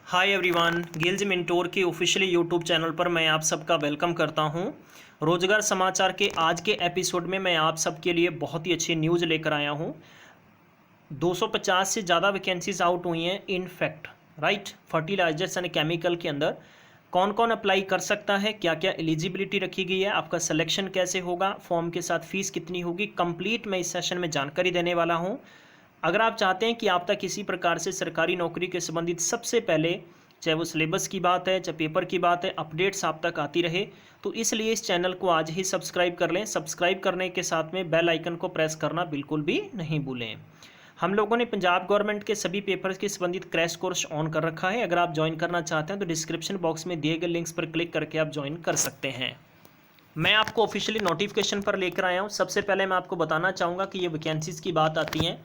Hi everyone, गिल्ज मिंटोर के officially YouTube channel पर मैं आप सबका वेलकम करता हूं। रोजगार समाचार के आज के एपिसोड में मैं आप सबके लिए बहुत ही अच्छी न्यूज़ लेकर आया हूं। 250 से ज़्यादा वैकेंसीज आउट हुई हैं in fact, right. Fertilisers and chemical के अंदर कौन कौन अप्लाई कर सकता है, क्या क्या एलिजिबिलिटी रखी गई है, आपका सिलेक्शन कैसे होगा, फॉर्म के साथ फीस कितनी होगी, कंप्लीट मैं इस सेशन में जानकारी देने वाला हूं। अगर आप चाहते हैं कि आप तक किसी प्रकार से सरकारी नौकरी के संबंधित सबसे पहले, चाहे वो सिलेबस की बात है चाहे पेपर की बात है, अपडेट्स आप तक आती रहे, तो इसलिए इस चैनल को आज ही सब्सक्राइब कर लें। सब्सक्राइब करने के साथ में बेल आइकन को प्रेस करना बिल्कुल भी नहीं भूलें। हम लोगों ने पंजाब गवर्नमेंट के सभी पेपर्स के संबंधित क्रैश कोर्स ऑन कर रखा है। अगर आप ज्वाइन करना चाहते हैं तो डिस्क्रिप्शन बॉक्स में दिए गए लिंक्स पर क्लिक करके आप ज्वाइन कर सकते हैं। मैं आपको ऑफिशियली नोटिफिकेशन पर लेकर आया हूँ। सबसे पहले मैं आपको बताना चाहूँगा कि ये वैकेंसीज़ की बात आती हैं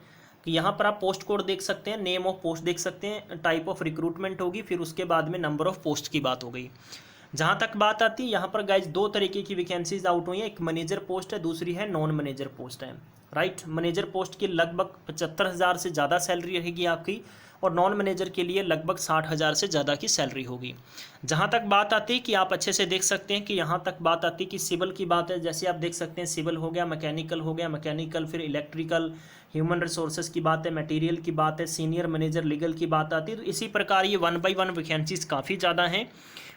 कि यहाँ पर आप पोस्ट कोड देख सकते हैं, नेम ऑफ पोस्ट देख सकते हैं, टाइप ऑफ रिक्रूटमेंट होगी, फिर उसके बाद में नंबर ऑफ पोस्ट की बात हो गई। जहाँ तक बात आती है, यहाँ पर गाइज दो तरीके की वैकेंसीज आउट हुई हैं। एक मैनेजर पोस्ट है, दूसरी है नॉन मैनेजर पोस्ट है, राइट। मैनेजर पोस्ट की लगभग 75,000 से ज़्यादा सैलरी रहेगी आपकी, और नॉन मैनेजर के लिए लगभग 60,000 से ज़्यादा की सैलरी होगी। जहाँ तक बात आती है कि आप अच्छे से देख सकते हैं कि यहाँ तक बात आती है कि सिविल की बात है। जैसे आप देख सकते हैं, सिविल हो गया, मैकेनिकल हो गया, मैकेनिकल फिर इलेक्ट्रिकल, ह्यूमन रिसोर्सेज की बात है, मटेरियल की बात है, सीनियर मैनेजर लीगल की बात आती है। तो इसी प्रकार ये 1 बाई 1 वैकेंसीज काफ़ी ज़्यादा हैं,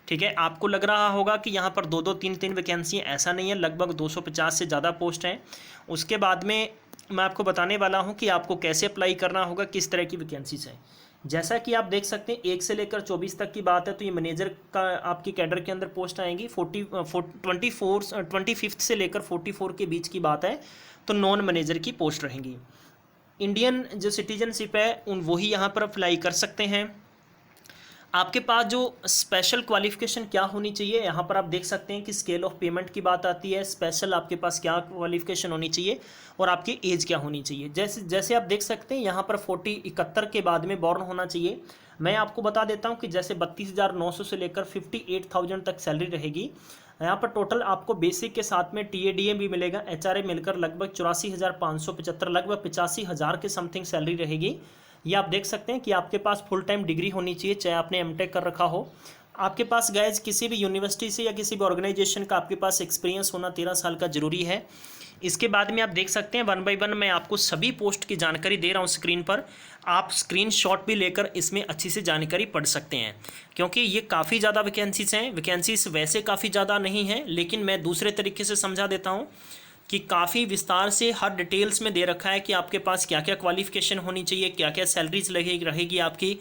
ठीक है। आपको लग रहा होगा कि यहाँ पर दो दो तीन तीन वैकेंसी, ऐसा नहीं है, लगभग 250 से ज़्यादा पोस्ट हैं। उसके बाद में मैं आपको बताने वाला हूँ कि आपको कैसे अप्लाई करना होगा, किस तरह की वैकेंसीज हैं। जैसा कि आप देख सकते हैं, 1 से लेकर 24 तक की बात है, तो ये मैनेजर का आपकी कैडर के अंदर पोस्ट आएंगी। 25 से लेकर 44 के बीच की बात है, तो नॉन मैनेजर की पोस्ट रहेंगी। इंडियन जो सिटीजनशिप है उन वही यहाँ पर अप्लाई कर सकते हैं। आपके पास जो स्पेशल क्वालिफिकेशन क्या होनी चाहिए, यहाँ पर आप देख सकते हैं कि स्केल ऑफ पेमेंट की बात आती है। स्पेशल आपके पास क्या क्वालिफिकेशन होनी चाहिए और आपकी एज क्या होनी चाहिए। जैसे जैसे आप देख सकते हैं, यहाँ पर 71 के बाद में बॉर्न होना चाहिए। मैं आपको बता देता हूँ कि जैसे 32,900 से लेकर 58,000 तक सैलरी रहेगी। यहाँ पर टोटल आपको बेसिक के साथ में TADA भी मिलेगा, HRA मिलकर लगभग 84,575, लगभग 85,000 के समथिंग सैलरी रहेगी। ये आप देख सकते हैं कि आपके पास फुल टाइम डिग्री होनी चाहिए, चाहे आपने MTech कर रखा हो। आपके पास गाइज किसी भी यूनिवर्सिटी से या किसी भी ऑर्गेनाइजेशन का आपके पास एक्सपीरियंस होना 13 साल का जरूरी है। इसके बाद में आप देख सकते हैं 1 बाई 1 मैं आपको सभी पोस्ट की जानकारी दे रहा हूँ स्क्रीन पर। आप स्क्रीनशॉट भी लेकर इसमें अच्छी से जानकारी पढ़ सकते हैं, क्योंकि ये काफ़ी ज़्यादा वैकेंसीज हैं। वैकेंसीज वैसे काफ़ी ज़्यादा नहीं हैं, लेकिन मैं दूसरे तरीके से समझा देता हूँ कि काफ़ी विस्तार से हर डिटेल्स में दे रखा है कि आपके पास क्या क्या क्वालिफिकेशन होनी चाहिए, क्या क्या सैलरीज रहेगी आपकी।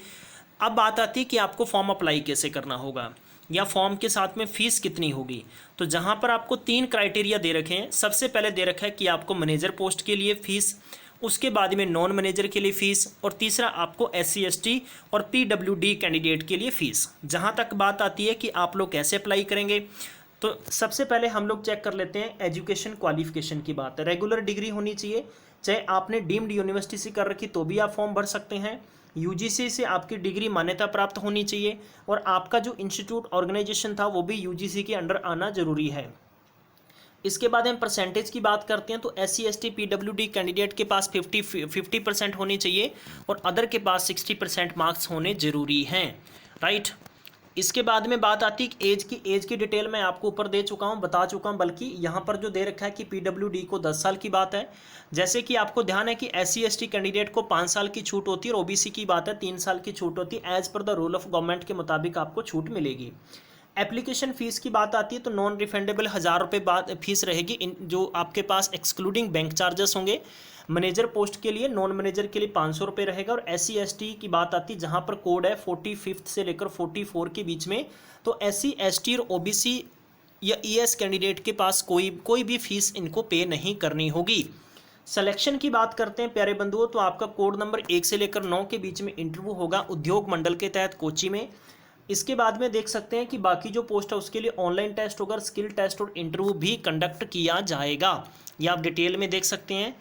अब बात आती है कि आपको फॉर्म अप्लाई कैसे करना होगा या फॉर्म के साथ में फ़ीस कितनी होगी। तो जहाँ पर आपको 3 क्राइटेरिया दे रखे हैं। सबसे पहले दे रखा है कि आपको मैनेजर पोस्ट के लिए फ़ीस, उसके बाद में नॉन मैनेजर के लिए फ़ीस, और तीसरा आपको SC ST और PWD कैंडिडेट के लिए फ़ीस। जहाँ तक बात आती है कि आप लोग कैसे अप्लाई करेंगे, तो सबसे पहले हम लोग चेक कर लेते हैं एजुकेशन क्वालिफिकेशन की बात है। रेगुलर डिग्री होनी चाहिए, चाहे आपने डीम्ड यूनिवर्सिटी से कर रखी तो भी आप फॉर्म भर सकते हैं। UGC से आपकी डिग्री मान्यता प्राप्त होनी चाहिए, और आपका जो इंस्टीट्यूट ऑर्गेनाइजेशन था वो भी UGC के अंडर आना जरूरी है। इसके बाद हम परसेंटेज की बात करते हैं, तो SC ST PWD कैंडिडेट के पास 50% होनी चाहिए, और अदर के पास 60% मार्क्स होने जरूरी हैं, राइट। इसके बाद में बात आती है एज की डिटेल मैं आपको ऊपर दे चुका हूं, बता चुका हूं, बल्कि यहाँ पर जो दे रखा है कि PWD को 10 साल की बात है। जैसे कि आपको ध्यान है कि SC ST कैंडिडेट को 5 साल की छूट होती है, और OBC की बात है 3 साल की छूट होती है। As per the rule of government के मुताबिक आपको छूट मिलेगी। एप्लीकेशन फ़ीस की बात आती है, तो नॉन रिफंडेबल 1,000 रुपये बाद फीस रहेगी, जो आपके पास एक्सक्लूडिंग बैंक चार्जेस होंगे। मैनेजर पोस्ट के लिए, नॉन मैनेजर के लिए 500 रुपये रहेगा। और SC ST की बात आती है, जहाँ पर कोड है 45 से लेकर 44 के बीच में, तो SC ST और OBC या ES कैंडिडेट के पास कोई भी फीस इनको पे नहीं करनी होगी। सिलेक्शन की बात करते हैं प्यारे बंधुओं, तो आपका कोड नंबर 1 से लेकर 9 के बीच में इंटरव्यू होगा उद्योग मंडल के तहत कोची में। इसके बाद में देख सकते हैं कि बाकी जो पोस्ट है उसके लिए ऑनलाइन टेस्ट होगा, स्किल टेस्ट और इंटरव्यू भी कंडक्ट किया जाएगा। ये आप डिटेल में देख सकते हैं।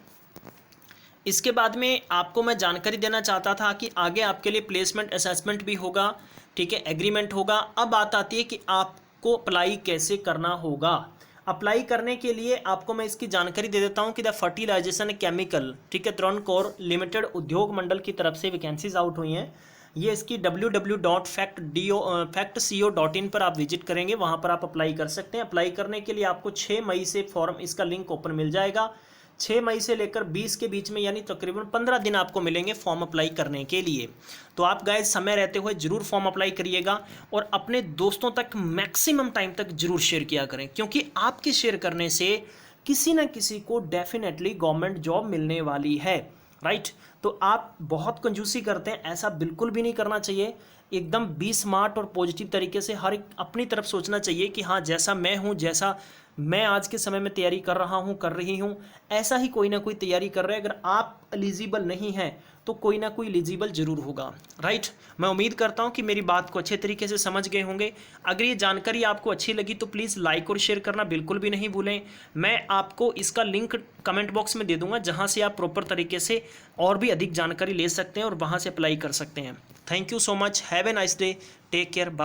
इसके बाद में आपको मैं जानकारी देना चाहता था कि आगे आपके लिए प्लेसमेंट असेसमेंट भी होगा, ठीक है, एग्रीमेंट होगा। अब बात आती है कि आपको अप्लाई कैसे करना होगा। अप्लाई करने के लिए आपको मैं इसकी जानकारी दे देता हूं कि द फर्टिलाइजेशन केमिकल, ठीक है, त्रनकोर लिमिटेड उद्योग मंडल की तरफ से वैकेंसीज आउट हुई हैं। ये इसकी www.factco.in पर आप विजिट करेंगे, वहाँ पर आप अप्लाई कर सकते हैं। अप्लाई करने के लिए आपको 6 मई से फॉर्म, इसका लिंक ओपन मिल जाएगा। 6 मई से लेकर 20 के बीच में, यानी तकरीबन 15 दिन आपको मिलेंगे फॉर्म अप्लाई करने के लिए। तो आप गाइस समय रहते हुए जरूर फॉर्म अप्लाई करिएगा और अपने दोस्तों तक मैक्सिमम टाइम तक जरूर शेयर किया करें, क्योंकि आपके शेयर करने से किसी न किसी को डेफिनेटली गवर्नमेंट जॉब मिलने वाली है, राइट। तो आप बहुत कंजूसी करते हैं, ऐसा बिल्कुल भी नहीं करना चाहिए। एकदम बी स्मार्ट और पॉजिटिव तरीके से हर एक अपनी तरफ सोचना चाहिए कि हाँ, जैसा मैं हूँ, जैसा मैं आज के समय में तैयारी कर रहा हूँ, कर रही हूँ, ऐसा ही कोई ना कोई तैयारी कर रहा है। अगर आप एलिजिबल नहीं हैं तो कोई ना कोई एलिजिबल जरूर होगा, राइट। मैं उम्मीद करता हूँ कि मेरी बात को अच्छे तरीके से समझ गए होंगे। अगर ये जानकारी आपको अच्छी लगी तो प्लीज़ लाइक और शेयर करना बिल्कुल भी नहीं भूलें। मैं आपको इसका लिंक कमेंट बॉक्स में दे दूंगा, जहाँ से आप प्रॉपर तरीके से और भी अधिक जानकारी ले सकते हैं और वहाँ से अप्लाई कर सकते हैं। Thank you so much, have a nice day, take care, bye.